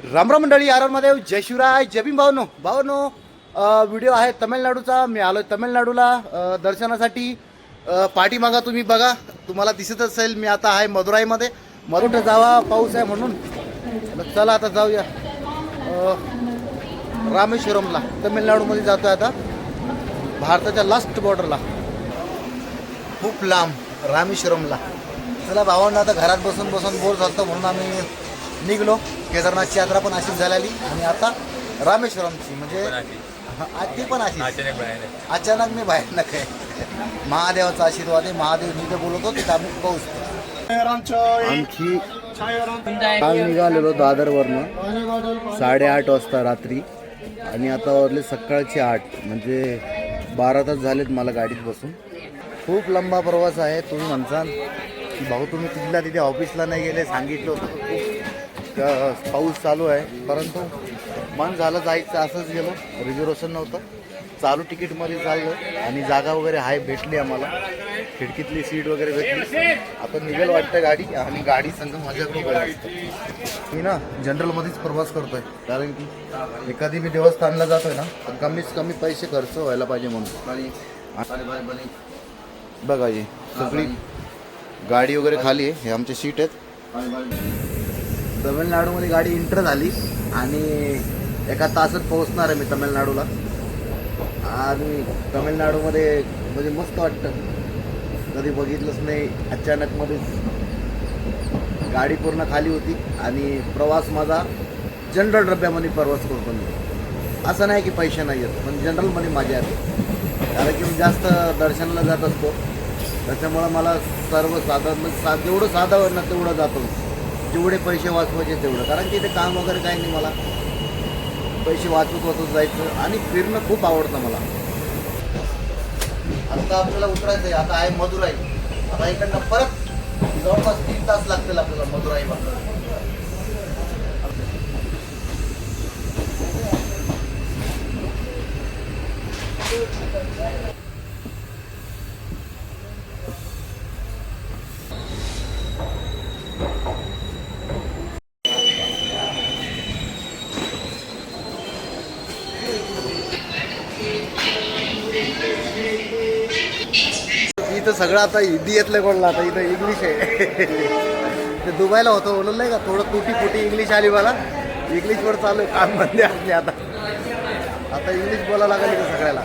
रामराम मंडळी, आर मध्ये जय शिवराय, जय भीम. भावनो व्हिडिओ आहे तमिळनाडूचा. मी आलोय तमिळनाडूला दर्शनासाठी. पाठीमागा तुम्ही बघा, तुम्हाला दिसत असेल मी आता आहे मदुराईमध्ये. मरुठं जावा, पाऊस आहे म्हणून. चला आता जाऊया रामेश्वरमला. तमिळनाडूमध्ये जातोय आता, भारताच्या लास्ट बॉर्डरला, खूप लांब रामेश्वरमला. चला भावांना, आता घरात बसून बसून बोर झालं म्हणून आम्ही निघलो. केदारनाथची यात्रा पण अशीच झालेली आणि आता रामेश्वरमची, म्हणजे ती पण अशी अचानक मी बाहेर न काय. महादेवाचा आशीर्वाद आहे. महादेव जिथे बोलवतो तिथे आम्ही पोहोचतो. आणखी काल निघालेलो दादरवरनं 8:30 वाजता रात्री, आणि आता वाजले सकाळचे 8, म्हणजे 12 तास झालेत मला गाडीत बसून. खूप लंबा प्रवास आहे. तुम्ही म्हणसाल की भाऊ तुम्ही तिथल्या तिथे ऑफिसला नाही गेले, सांगितलं होतं खूप पाऊस चालू आहे, परंतु मन झालं जायचं, असंच गेलो. रिझर्वेशन नव्हतं, चालू तिकीटमध्ये चाललं आणि जागा वगैरे आहे, भेटली आम्हाला. खिडकीतली सीट वगैरे भेटली. आता निघेल वाटतं गाडी, आणि गाडी संघ माझ्याकडे. मी ना जनरलमध्येच प्रवास करतोय, कारण की एखादी मी देवस्थानला जातोय ना, तर कमीत कमी पैसे खर्च व्हायला पाहिजे म्हणून. बघा ही सगळी गाडी वगैरे खाली आहे. हे आमचे सीट आहेत. तमिळनाडूमध्ये गाडी एंटर झाली आणि एका तासात पोहोचणार आहे मी तमिळनाडूला. आणि तमिळनाडूमध्ये म्हणजे मस्त वाटतं, कधी बघितलंच नाही. अचानकमध्येच गाडी पूर्ण खाली होती आणि प्रवास माझा जनरल डब्यामध्ये प्रवास करतो मी. असं नाही की पैसे नाही आहेत, पण जनरलमध्ये मजा येते, कारण की मी जास्त दर्शनाला जात असतो. त्याच्यामुळं मला सर्व साधं जेवढं साधं होईल ना तेवढं जातो, जेवढे पैसे वाचवायचे तेवढं. कारण की इथे काम वगैरे काही नाही, मला पैसे वाचवत जायचं आणि फिरणं खूप आवडतं मला. आता आपल्याला उतरायचं आहे. आता आहे मदुराई. आता इकडनं परत जवळपास 3 तास लागतील आपल्याला मदुराईला. इथं सगळं आता हिंदी येतलं कोणला, आता इथं इंग्लिश आहे. ते दुबईला होतं, बोललं नाही का, थोडं तुटी फुटी इंग्लिश आली मला. इंग्लिशवर चालू आहे काम, बंदे असले आता. इंग्लिश बोलायला लागेल इथं सगळ्याला.